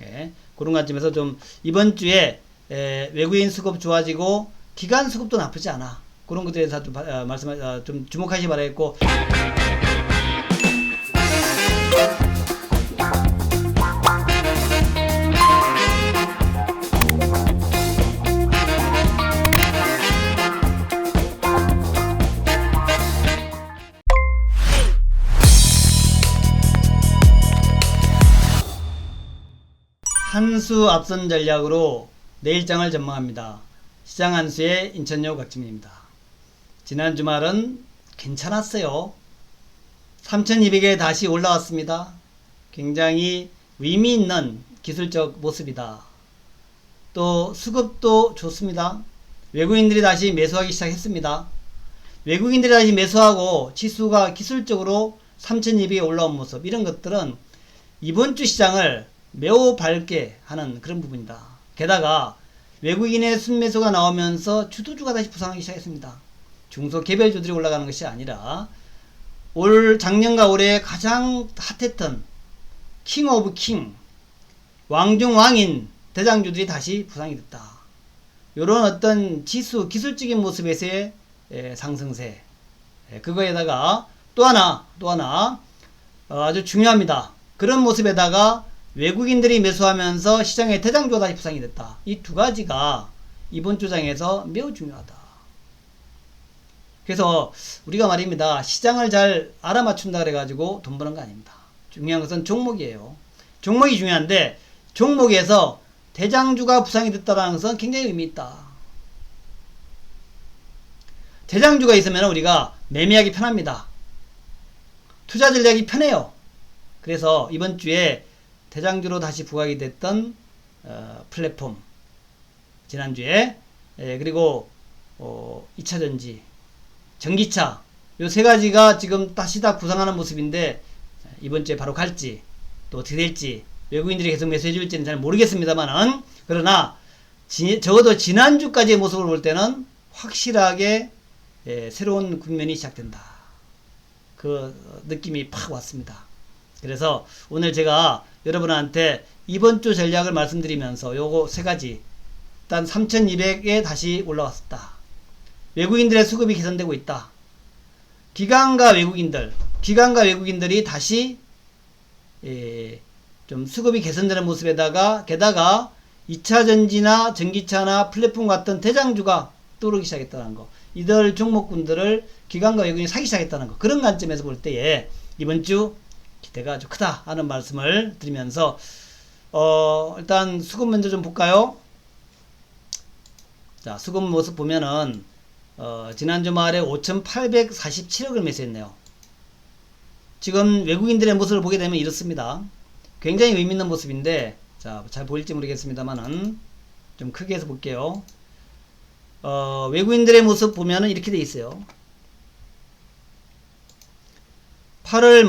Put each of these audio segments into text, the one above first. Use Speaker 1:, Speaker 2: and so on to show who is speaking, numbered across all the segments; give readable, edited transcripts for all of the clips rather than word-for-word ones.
Speaker 1: 예, 그런 관점에서 좀 이번 주에 외국인 수급 좋아지고 기관 수급도 나쁘지 않아. 그런 것들에 대해서 좀 좀 주목하시 바라겠고. 한수 앞선 전략으로 내일장을 전망합니다. 시장 한수의 인천여우 곽지민입니다. 지난 주말은 괜찮았어요. 3200에 다시 올라왔습니다. 굉장히 의미 있는 기술적 모습이다. 또 수급도 좋습니다. 외국인들이 다시 매수하기 시작했습니다. 외국인들이 다시 매수하고 지수가 기술적으로 3200에 올라온 모습, 이런 것들은 이번 주 시장을 매우 밝게 하는 그런 부분이다. 게다가 외국인의 순매수가 나오면서 주도주가 다시 부상하기 시작했습니다. 중소 개별주들이 올라가는 것이 아니라 작년과 올해 가장 핫했던 킹 오브 킹, 왕중 왕인 대장주들이 다시 부상이 됐다. 이런 어떤 지수 기술적인 모습에서의 상승세, 그거에다가 또 하나 아주 중요합니다. 그런 모습에다가 외국인들이 매수하면서 시장의 대장주가 다시 부상이 됐다. 이 두 가지가 이번 주장에서 매우 중요하다. 그래서 우리가 말입니다. 시장을 잘 알아맞춘다 그래가지고 돈 버는 거 아닙니다. 중요한 것은 종목이에요. 종목이 중요한데 종목에서 대장주가 부상이 됐다는 것은 굉장히 의미 있다. 대장주가 있으면 우리가 매매하기 편합니다. 투자 전략이 편해요. 그래서 이번 주에 대장주로 다시 부각이 됐던 플랫폼, 지난주에 그리고 2차전지, 전기차, 요 세 가지가 지금 다시 다 부상하는 모습인데 이번 주에 바로 갈지 또 어떻게 될지 외국인들이 계속 매수해 줄지는 잘 모르겠습니다만은, 그러나 적어도 지난주까지의 모습을 볼 때는 확실하게 새로운 국면이 시작된다. 그 느낌이 팍 왔습니다. 그래서 오늘 제가 여러분한테 이번 주 전략을 말씀드리면서 요거 세 가지, 일단 3200에 다시 올라왔었다. 외국인들의 수급이 개선되고 있다. 기관과 외국인들이 다시 좀 수급이 개선되는 모습에다가 게다가 2차전지나 전기차나 플랫폼 같은 대장주가 떠오르기 시작했다는 거, 이들 종목군들을 기관과 외국인이 사기 시작했다는 거, 그런 관점에서 볼 때에 이번 주 기대가 아주 크다 하는 말씀을 드리면서 일단 수급 먼저 좀 볼까요? 자, 수급 모습 보면은 지난주 말에 5,847억을 매수했네요. 지금 외국인들의 모습을 보게 되면 이렇습니다. 굉장히 의미 있는 모습인데, 자, 잘 보일지 모르겠습니다만은 좀 크게 해서 볼게요. 외국인들의 모습 보면은 이렇게 돼 있어요. 8월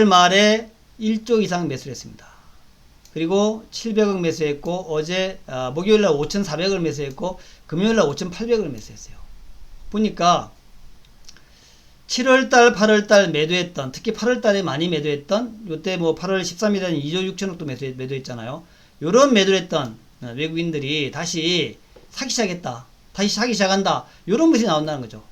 Speaker 1: 말에 1조 이상 매수를 했습니다. 그리고 700억 매수했고, 어제 목요일날 5,400억을 매수했고, 금요일날 5,800억을 매수했어요. 보니까 7월달 8월달 매도했던, 특히 8월달에 많이 매도했던, 요때 뭐 8월 13일에는 2조 6천억도 매도했잖아요. 요런 매도를 했던 외국인들이 다시 사기 시작했다, 다시 사기 시작한다, 요런 모습이 나온다는 거죠.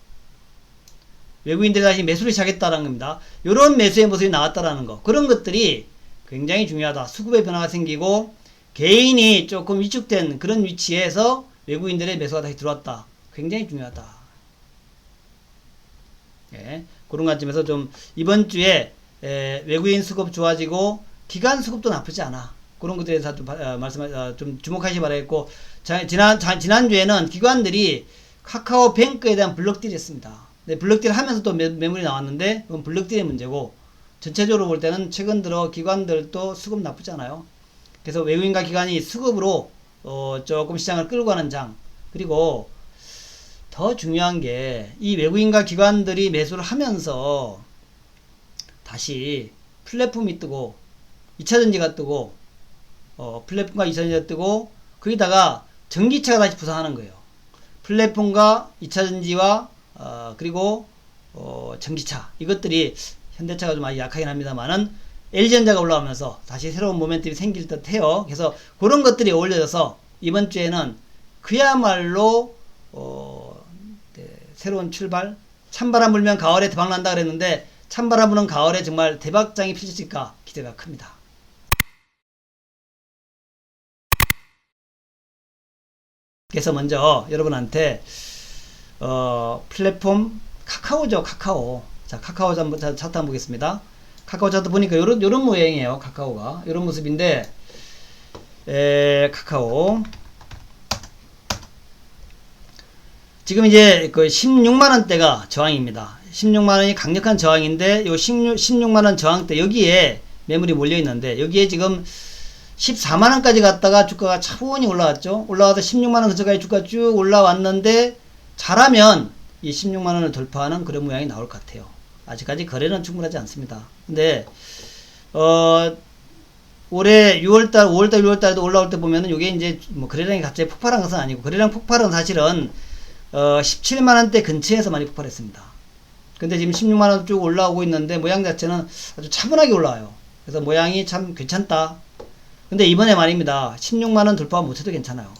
Speaker 1: 외국인들이 다시 매수를 시작했다는 겁니다. 요런 매수의 모습이 나왔다라는 거, 그런 것들이 굉장히 중요하다. 수급의 변화가 생기고 개인이 조금 위축된 그런 위치에서 외국인들의 매수가 다시 들어왔다. 굉장히 중요하다. 예, 그런 관점에서 좀 이번 주에 외국인 수급 좋아지고 기관 수급도 나쁘지 않아. 그런 것들에 대해서 좀 좀 주목하시 바라겠고, 지난주에는 기관들이 카카오뱅크에 대한 블록딜을 했습니다. 네, 블록딜 하면서 또 매물이 나왔는데 그건 블록딜의 문제고, 전체적으로 볼 때는 최근 들어 기관들도 수급 나쁘지 않아요. 그래서 외국인과 기관이 수급으로 조금 시장을 끌고 가는 장, 그리고 더 중요한 게 이 외국인과 기관들이 매수를 하면서 다시 플랫폼이 뜨고 2차전지가 뜨고 플랫폼과 2차전지가 뜨고, 거기다가 전기차가 다시 부상하는 거예요. 플랫폼과 2차전지와 그리고 전기차, 이것들이 현대차가 좀 많이 약하긴 합니다만은 LG전자가 올라오면서 다시 새로운 모멘텀이 생길 듯 해요. 그래서 그런 것들이 어울려져서 이번 주에는 그야말로 네, 새로운 출발, 찬바람 불면 가을에 대박 난다 그랬는데 찬바람 부는 가을에 정말 대박장이 펼쳐질까 기대가 큽니다. 그래서 먼저 여러분한테 플랫폼 카카오죠. 카카오. 자, 카카오 한번 차트 한번 보겠습니다. 카카오 차트 보니까 요런 모양이에요. 카카오가 요런 모습인데 카카오 지금 이제 그 16만원대가 저항입니다. 16만원이 강력한 저항인데 요 16만원 저항대 여기에 매물이 몰려있는데 여기에 지금 14만원까지 갔다가 주가가 차분히 올라왔죠. 올라와서 16만원 근처까지 주가 쭉 올라왔는데 잘하면 이 16만원을 돌파하는 그런 모양이 나올 것 같아요. 아직까지 거래는 충분하지 않습니다. 근데 올해 6월달, 5월달, 6월달에도 올라올 때 보면은 이게 이제 뭐 거래량이 갑자기 폭발한 것은 아니고 거래량 폭발은 사실은 17만원대 근처에서 많이 폭발했습니다. 근데 지금 16만원 쭉 올라오고 있는데 모양 자체는 아주 차분하게 올라와요. 그래서 모양이 참 괜찮다. 근데 이번에 말입니다. 16만원 돌파 못해도 괜찮아요.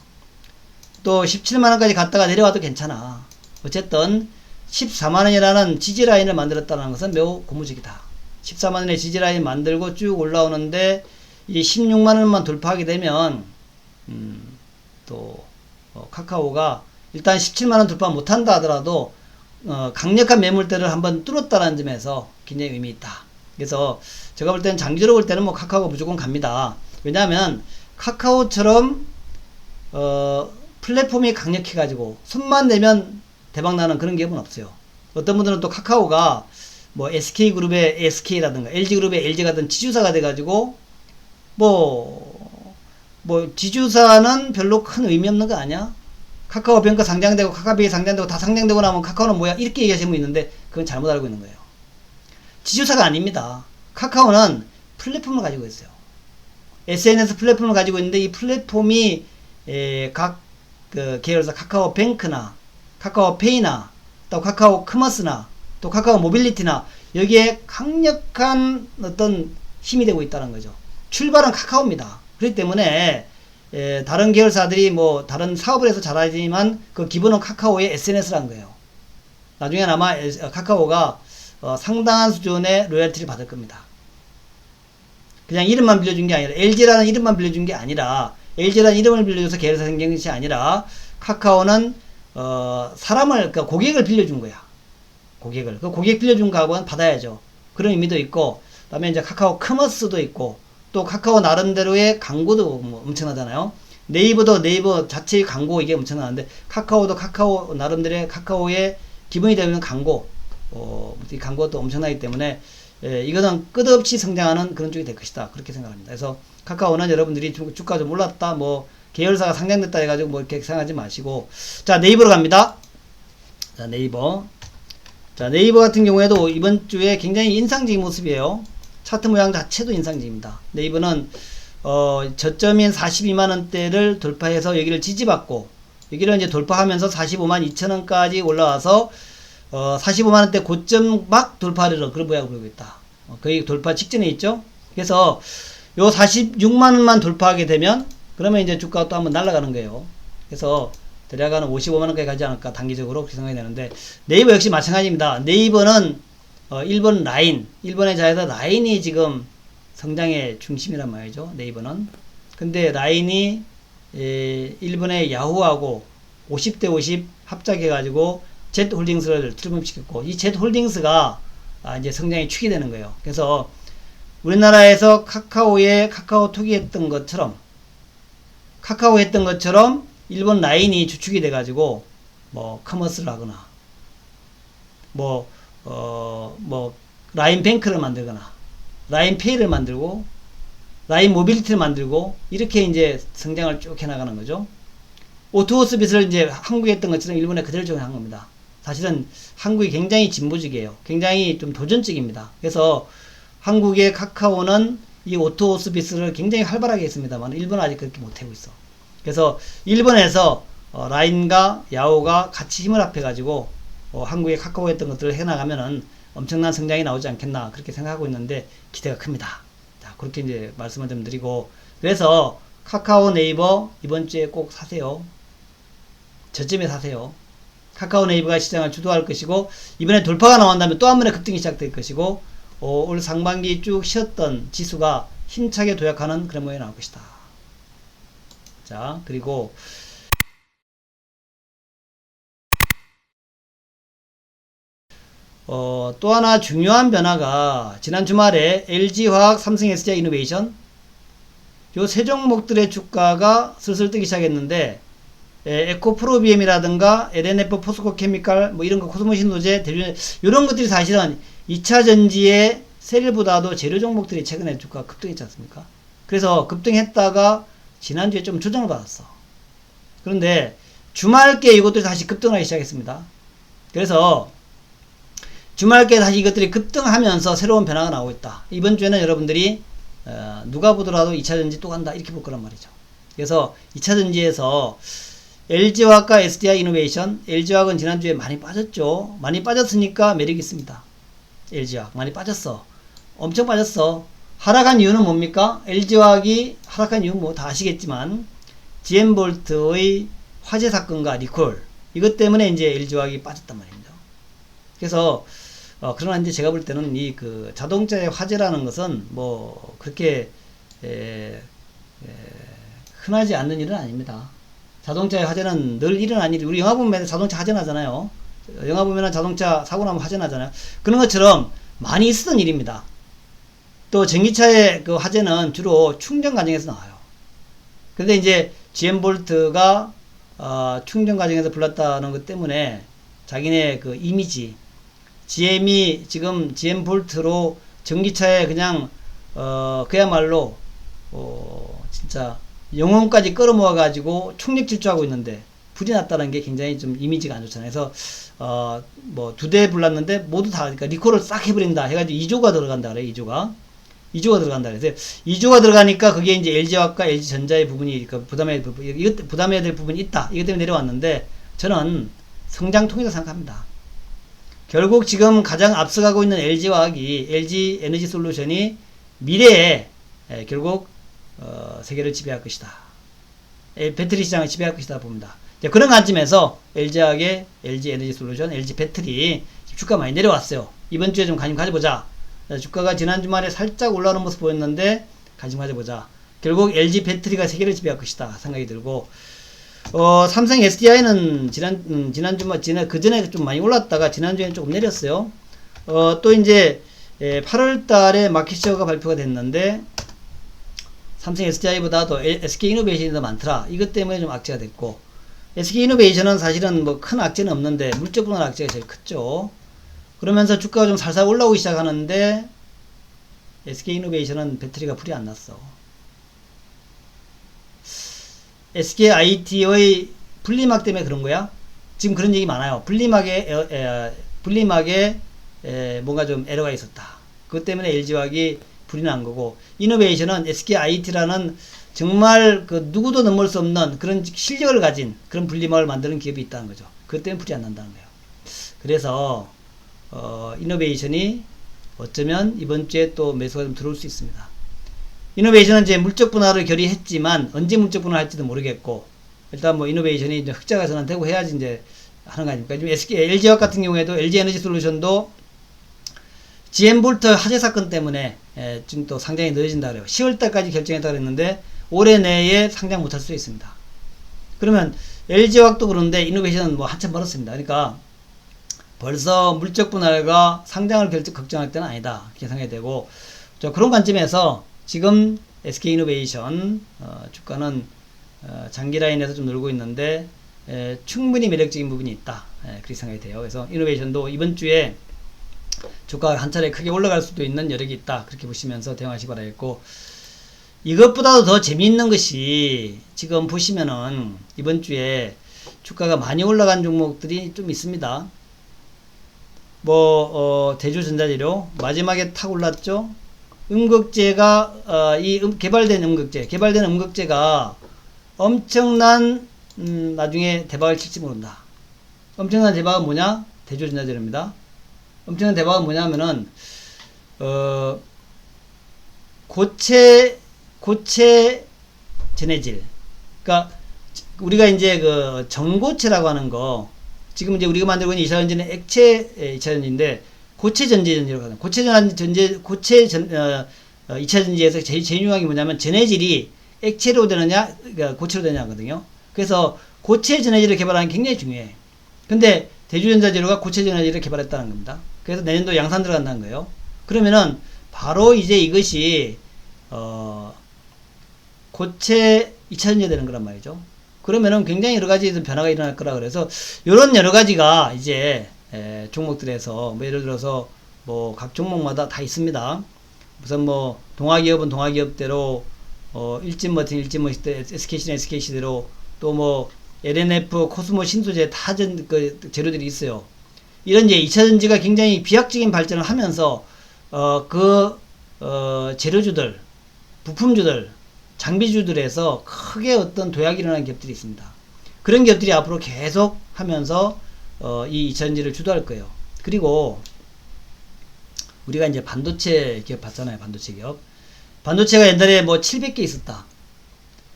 Speaker 1: 또 17만원까지 갔다가 내려와도 괜찮아. 어쨌든 14만원이라는 지지라인을 만들었다는 것은 매우 고무적이다. 14만원의 지지라인 만들고 쭉 올라오는데 이 16만원만 돌파하게 되면 또 카카오가 일단 17만원 돌파 못한다 하더라도 강력한 매물대를 한번 뚫었다는 점에서 굉장히 의미 있다. 그래서 제가 볼 때는 장기로 볼 때는 뭐 카카오가 무조건 갑니다. 왜냐하면 카카오처럼 플랫폼이 강력해 가지고 손만 내면 대박나는 그런 기업은 없어요. 어떤 분들은 또 카카오가 뭐 SK그룹의 SK라든가 LG그룹의 LG가 든 지주사가 돼가지고 뭐 지주사는 별로 큰 의미 없는 거 아니야? 카카오뱅크 상장되고 카카오뱅이 상장되고 다 상장되고 나면 카카오는 뭐야? 이렇게 얘기하시는 분 있는데 그건 잘못 알고 있는 거예요. 지주사가 아닙니다. 카카오는 플랫폼을 가지고 있어요. SNS 플랫폼을 가지고 있는데 이 플랫폼이 각 그 계열사 카카오뱅크나 카카오페이나 또 카카오 커머스나 또 카카오 모빌리티나 여기에 강력한 어떤 힘이 되고 있다는 거죠. 출발은 카카오입니다. 그렇기 때문에 다른 계열사들이 뭐 다른 사업을 해서 잘하지만 그 기본은 카카오의 SNS라는 거예요. 나중에 아마 카카오가 상당한 수준의 로열티를 받을 겁니다. 그냥 이름만 빌려준 게 아니라 LG라는 이름만 빌려준 게 아니라 LG라는 이름을 빌려줘서 계열사 생긴 것이 아니라 카카오는 사람을 그러니까 고객을 빌려준 거야. 고객을 그 고객 빌려준 값은 받아야죠. 그런 의미도 있고 그다음에 이제 카카오 커머스도 있고 또 카카오 나름대로의 광고도 뭐 엄청나잖아요. 네이버도 네이버 자체의 광고 이게 엄청나는데 카카오도 카카오 나름대로의 카카오의 기본이 되는 광고 이 광고도 엄청나기 때문에 이거는 끝없이 성장하는 그런 쪽이 될 것이다. 그렇게 생각합니다. 그래서 카카오는 여러분들이 주가 좀 올랐다 뭐 계열사가 상장됐다 해가지고 뭐 이렇게 생각하지 마시고 자 네이버로 갑니다. 자 네이버 같은 경우에도 이번 주에 굉장히 인상적인 모습이에요. 차트 모양 자체도 인상적입니다. 네이버는 저점인 42만원대를 돌파해서 여기를 지지받고 여기를 이제 돌파하면서 45만 2천원까지 올라와서 45만원대 고점 막 돌파하려는 그런 모양을 보이고 있다. 거의 돌파 직전에 있죠. 그래서 요 46만원만 돌파하게 되면 그러면 이제 주가가 또 한번 날아가는 거예요. 그래서 대략 한 55만원까지 가지 않을까 단기적으로 그렇게 생각이 되는데 네이버 역시 마찬가지입니다. 네이버는 일본 라인, 일본의 자회사 라인이 지금 성장의 중심이란 말이죠. 네이버는. 근데 라인이 일본의 야후하고 50대 50 합작해가지고 Z홀딩스를 출범시켰고 이 Z홀딩스가 이제 성장의 축이 되는 거예요. 그래서 우리나라에서 카카오톡이 했던 것처럼 일본 라인이 주축이 돼가지고 뭐 커머스를 하거나 라인 뱅크를 만들거나 라인 페이를 만들고 라인 모빌리티를 만들고 이렇게 이제 성장을 쭉 해나가는 거죠. 오토 서비스를 이제 한국에 했던 것처럼 일본에 그대로 적용한 겁니다. 사실은 한국이 굉장히 진보적이에요. 굉장히 좀 도전적입니다. 그래서 한국의 카카오는 이 오토 서비스를 굉장히 활발하게 했습니다만 일본은 아직 그렇게 못하고 있어. 그래서 일본에서 라인과 야오가 같이 힘을 합해가지고 한국에 카카오 했던 것들을 해나가면은 엄청난 성장이 나오지 않겠나 그렇게 생각하고 있는데 기대가 큽니다. 그렇게 이제 말씀을 좀 드리고, 그래서 카카오 네이버 이번 주에 꼭 사세요. 저점에 사세요. 카카오 네이버가 시장을 주도할 것이고, 이번에 돌파가 나온다면 또 한 번의 급등이 시작될 것이고, 올 상반기 쭉 쉬었던 지수가 힘차게 도약하는 그런 모양이 나올 것이다. 자, 그리고 또 하나 중요한 변화가 지난 주말에 LG화학, 삼성 SDI 이노베이션 요 세 종목들의 주가가 슬슬 뜨기 시작했는데, 에코프로비엠이라든가 LNF 포스코케미칼 뭐 이런 거, 코스모신 노제 대륜 이런 것들이 사실은 2차 전지의 세일보다도 재료 종목들이 최근에 주가가 급등했지 않습니까? 그래서 급등했다가 지난주에 좀 조정을 받았어. 그런데 주말께 이것들이 다시 급등하기 시작했습니다. 그래서 주말께 다시 이것들이 급등하면서 새로운 변화가 나오고 있다. 이번 주에는 여러분들이 누가 보더라도 2차전지 또 간다 이렇게 볼 거란 말이죠. 그래서 2차전지에서 LG화학과 SDI 이노베이션, LG화학은 지난주에 많이 빠졌죠. 많이 빠졌으니까 매력이 있습니다. LG화학 많이 빠졌어. 엄청 빠졌어. 하락한 이유는 뭡니까? LG화학이 하락한 이유는 뭐 다 아시겠지만 GM볼트의 화재 사건과 리콜 이것 때문에 이제 LG화학이 빠졌단 말입니다. 그래서 그러나 이제 제가 볼 때는 이 그 자동차의 화재라는 것은 뭐 그렇게 흔하지 않는 일은 아닙니다. 자동차의 화재는 늘 일어나는 일이, 우리 영화 보면 자동차 화재 나잖아요. 영화 보면 자동차 사고 나면 화재 나잖아요. 그런 것처럼 많이 있었던 일입니다. 또 전기차의 그 화재는 주로 충전 과정에서 나와요. 그런데 이제 GM볼트가 충전 과정에서 불났다는 것 때문에 자기네 그 이미지, GM이 지금 GM볼트로 전기차에 그냥 그야말로 진짜 영혼까지 끌어모아 가지고 총력 질주하고 있는데 불이 났다는 게 굉장히 좀 이미지가 안 좋잖아요. 그래서 뭐 2대 불났는데 모두 다, 그러니까 리콜을 싹 해버린다 해가지고 2조가 들어간다 그래요. 2조가 들어간다 그래서 2조가 들어가니까 그게 이제 LG화학과 LG전자의 부분이 그 부담해야 될 부분이 있다. 이것 때문에 내려왔는데 저는 성장통이라고 생각합니다. 결국 지금 가장 앞서가고 있는 LG화학이, LG 에너지 솔루션이 미래에 결국 세계를 지배할 것이다. 배터리 시장을 지배할 것이다 봅니다. 그런 관점에서 LG화학의 LG 에너지 솔루션, LG 배터리 주가 많이 내려왔어요. 이번 주에 좀 관심 가져보자. 주가가 지난 주말에 살짝 올라오는 모습 보였는데 관심 가져보자. 결국 LG 배터리가 세계를 지배할 것이다 생각이 들고, 삼성 SDI는 지난 주말 그 전에 좀 많이 올랐다가 지난주에는 조금 내렸어요. 또 이제 8월 달에 마켓시어가 발표가 됐는데 삼성 SDI보다도 SK 이노베이션이 더 많더라. 이것 때문에 좀 악재가 됐고, SK 이노베이션은 사실은 뭐 큰 악재는 없는데 물적 분할 악재가 제일 컸죠. 그러면서 주가가 좀 살살 올라오기 시작하는데 SK 이노베이션은 배터리가 불이 안 났어. SK IT의 분리막 때문에 그런 거야? 지금 그런 얘기 많아요. 분리막에 뭔가 좀 에러가 있었다. 그것 때문에 LG화학이 불이 난 거고, 이노베이션은 SK IT라는 정말 그 누구도 넘을 수 없는 그런 실력을 가진 그런 분리막을 만드는 기업이 있다는 거죠. 그것 때문에 불이 안 난다는 거예요. 그래서 이노베이션이 어쩌면 이번 주에 또 매수가 좀 들어올 수 있습니다. 이노베이션은 이제 물적 분할을 결의했지만 언제 물적 분할할지도 모르겠고, 일단 뭐 이노베이션이 이제 흑자가 전환되고 해야지 이제 하는 거 아닙니까? 지금 LG화학 같은 경우에도 LG 에너지 솔루션도 GM볼트 화재 사건 때문에 지금 또 상장이 늦어진다 그래요. 10월달까지 결정했다 그랬는데 올해 내에 상장 못할 수 있습니다. 그러면 LG화학도 그런데 이노베이션은 뭐 한참 멀었습니다. 그러니까 벌써 물적 분할과 상장을 걱정할 때는 아니다 이렇게 생각이 되고, 그런 관점에서 지금 SK이노베이션 주가는 장기 라인에서 좀 놀고 있는데 충분히 매력적인 부분이 있다 그렇게 생각이 돼요. 그래서 이노베이션도 이번 주에 주가가 한 차례 크게 올라갈 수도 있는 여력이 있다 그렇게 보시면서 대응하시기 바라겠고, 이것보다도 더 재미있는 것이 지금 보시면은 이번 주에 주가가 많이 올라간 종목들이 좀 있습니다. 뭐 대주전자재료 마지막에 탁 올랐죠. 음극재가 개발된 음극재가 엄청난 나중에 대박을 칠지 모른다. 엄청난 대박은 뭐냐? 대주전자재료입니다. 엄청난 대박은 뭐냐면은 고체 전해질. 그러니까 우리가 이제 그 전고체라고 하는 거, 지금 이제 우리가 만들고 있는 2차 전지는 액체 2차 전지인데 고체 전지라고 하는 고체 전지 2차 전지에서 제일 중요한 게 뭐냐면 전해질이 액체로 되느냐 그러니까 고체로 되냐 하거든요. 그래서 고체 전해질을 개발하는 게 굉장히 중요해. 근데 대주전자재료가 고체 전해질을 개발했다는 겁니다. 그래서 내년도 양산 들어간다는 거예요. 그러면은 바로 이제 이것이 고체 2차 전지가 되는 거란 말이죠. 그러면은 굉장히 여러 가지 변화가 일어날 거라 그래서 요런 여러 가지가 이제 종목들에서 뭐 예를 들어서 뭐 각 종목마다 다 있습니다. 우선 뭐 동아기업은 동아기업대로 일진머팅 SKC는 SKC대로 또 뭐 LNF 코스모 신소재 다 그 재료들이 있어요. 이런 이제 2차 전지가 굉장히 비약적인 발전을 하면서 재료주들, 부품주들, 장비주들에서 크게 어떤 도약이 일어나는 기업들이 있습니다. 그런 기업들이 앞으로 계속 하면서 이 2차 전지를 주도할 거예요. 그리고 우리가 이제 반도체 기업 봤잖아요. 반도체 기업. 반도체가 옛날에 뭐 700개 있었다.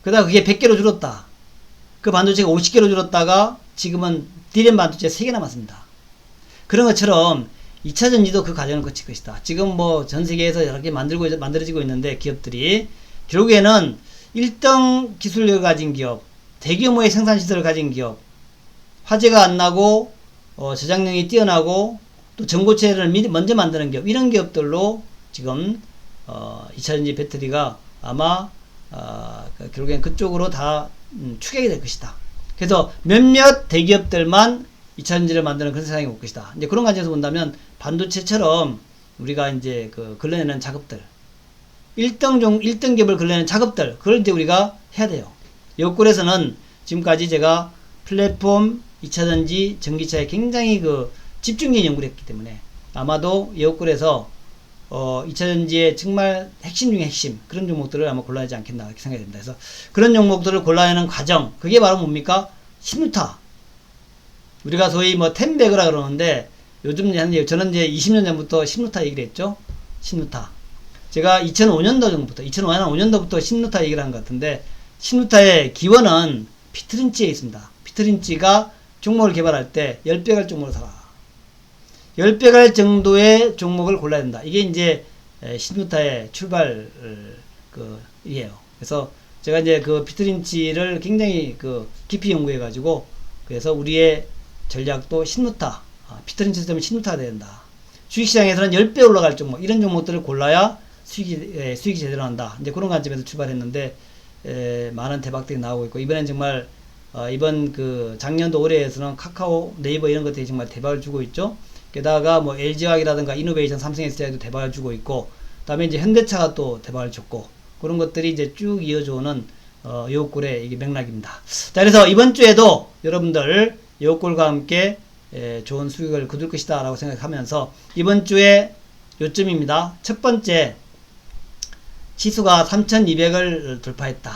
Speaker 1: 그러다가 그게 100개로 줄었다. 그 반도체가 50개로 줄었다가 지금은 D램 반도체 3개 남았습니다. 그런 것처럼 2차 전지도 그 과정을 거칠 것이다. 지금 뭐 전 세계에서 여러 개 만들어지고 있는데 기업들이 결국에는 1등 기술력을 가진 기업, 대규모의 생산시설을 가진 기업, 화재가 안 나고 저장력이 뛰어나고 또 전고체를 먼저 만드는 기업, 이런 기업들로 지금 2차 전지 배터리가 아마 결국엔 그쪽으로 다 추격이 될 것이다. 그래서 몇몇 대기업들만 2차 전지를 만드는 그런 세상이 올 것이다. 이제 그런 관점에서 본다면 반도체처럼 우리가 이제 걸러내는 작업들, 1등 기업을 걸러내는 작업들, 그걸 이제 우리가 해야 돼요. 여골에서는 지금까지 제가 플랫폼, 2차 전지, 전기차에 굉장히 집중적인 연구를 했기 때문에 아마도 여골에서 2차 전지의 정말 핵심 중에 핵심, 그런 종목들을 아마 골라내지 않겠나 이렇게 생각이 됩니다. 그래서 그런 종목들을 골라내는 과정, 그게 바로 뭡니까? 신루타. 우리가 소위 뭐 텐베그라 그러는데 요즘 저는 이제 20년 전부터 신루타 얘기를 했죠. 신루타. 제가 2005년도부터 신루타 얘기를 한 것 같은데, 신루타의 기원은 피트린치에 있습니다. 피트린치가 종목을 개발할 때 10배 갈 종목을 사라. 10배 갈 정도의 종목을 골라야 된다. 이게 이제 신루타의 출발 이에요. 그래서 제가 이제 피트린치를 굉장히 깊이 연구해 가지고, 그래서 우리의 전략도 신루타, 피트린치 시스템은 신루타가 돼야 된다. 주식시장에서는 10배 올라갈 종목, 이런 종목들을 골라야 수익이 제대로 난다. 이제 그런 관점에서 출발했는데, 많은 대박들이 나오고 있고, 이번엔 정말, 이번 작년도 올해에서는 카카오, 네이버 이런 것들이 정말 대박을 주고 있죠. 게다가 뭐 LG화학이라든가 이노베이션, 삼성SDI도 대박을 주고 있고, 다음에 이제 현대차가 또 대박을 줬고, 그런 것들이 이제 쭉 이어져오는, 요꼴의 이게 맥락입니다. 자, 그래서 이번 주에도 여러분들 요꼴과 함께, 좋은 수익을 거둘 것이다 라고 생각하면서, 이번 주에 요점입니다. 첫 번째, 지수가 3200을 돌파했다.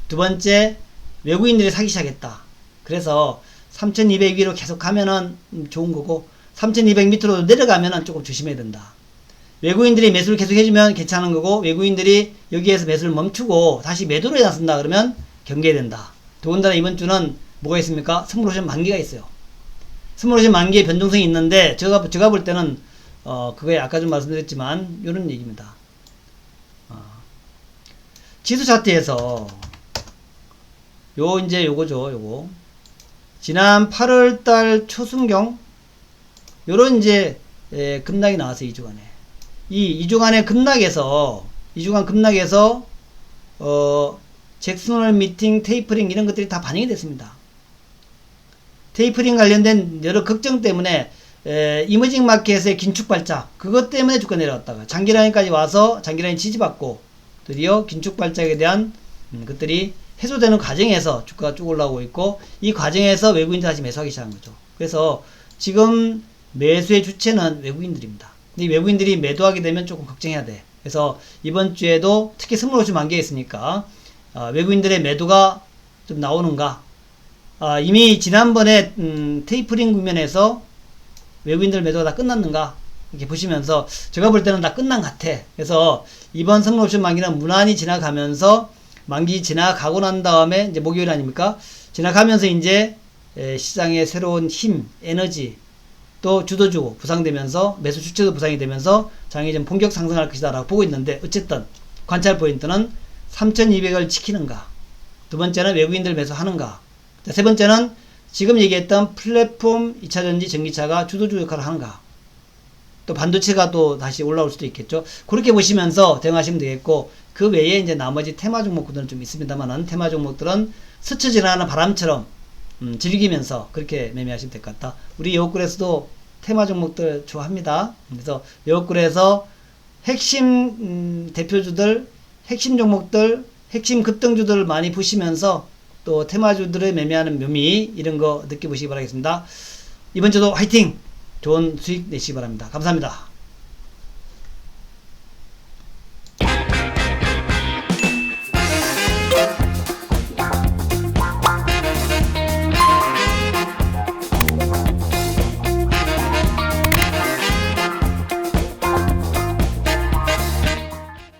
Speaker 1: 두 번째, 외국인들이 사기 시작했다. 그래서 3200 위로 계속 가면은 좋은 거고, 3200 밑으로 내려가면은 조금 조심해야 된다. 외국인들이 매수를 계속 해주면 괜찮은 거고, 외국인들이 여기에서 매수를 멈추고 다시 매도를 나선다 그러면 경계해야 된다. 더군다나 이번 주는 뭐가 있습니까? 선물옵션 만기가 있어요. 선물옵션 만기의 변동성이 있는데, 제가 볼 때는 그거에 아까 좀 말씀드렸지만 이런 얘기입니다. 지수 차트에서 요거죠. 지난 8월달 초순경 요런 이제 급락이 나왔어요. 2주간에. 이 2주간의 급락에서 잭슨홀 미팅, 테이퍼링 이런 것들이 다 반영이 됐습니다. 테이퍼링 관련된 여러 걱정 때문에 이머징 마켓의 긴축 발작, 그것 때문에 주가 내려갔다가 장기라인까지 와서 장기라인 지지받고 드디어 긴축 발작에 대한 것들이 해소되는 과정에서 주가가 쭉 올라오고 있고, 이 과정에서 외국인들이 다시 매수하기 시작한 거죠. 그래서 지금 매수의 주체는 외국인들입니다. 근데 외국인들이 매도하게 되면 조금 걱정해야 돼. 그래서 이번 주에도 특히 선물옵션 만기가 있으니까 외국인들의 매도가 좀 나오는가. 이미 지난번에 테이퍼링 국면에서 외국인들 매도가 다 끝났는가. 이렇게 보시면서 제가 볼 때는 다 끝난 것 같아. 그래서 이번 선물옵션 만기는 무난히 지나가면서 만기 지나가고 난 다음에 이제 목요일 아닙니까? 지나가면서 이제 시장의 새로운 힘, 에너지, 또 주도주 부상되면서 매수 주체도 부상이 되면서 장이 좀 본격 상승할 것이다 라고 보고 있는데, 어쨌든 관찰 포인트는 3200을 지키는가, 두 번째는 외국인들 매수하는가, 세 번째는 지금 얘기했던 플랫폼 2차전지 전기차가 주도주 역할을 하는가, 또 반도체가 또 다시 올라올 수도 있겠죠. 그렇게 보시면서 대응하시면 되겠고, 그 외에 이제 나머지 테마 종목들은 좀 있습니다만은, 테마 종목들은 스쳐 지나가는 바람처럼 즐기면서 그렇게 매매하시면 될 것 같다. 우리 여우꿀에서도 테마 종목들 좋아합니다. 그래서 여우꿀에서 핵심 대표주들, 핵심 종목들, 핵심 급등주들 많이 보시면서 또 테마주들을 매매하는 묘미, 이런 거 느껴보시기 바라겠습니다. 이번 주도 화이팅! 좋은 수익 내시기 바랍니다. 감사합니다.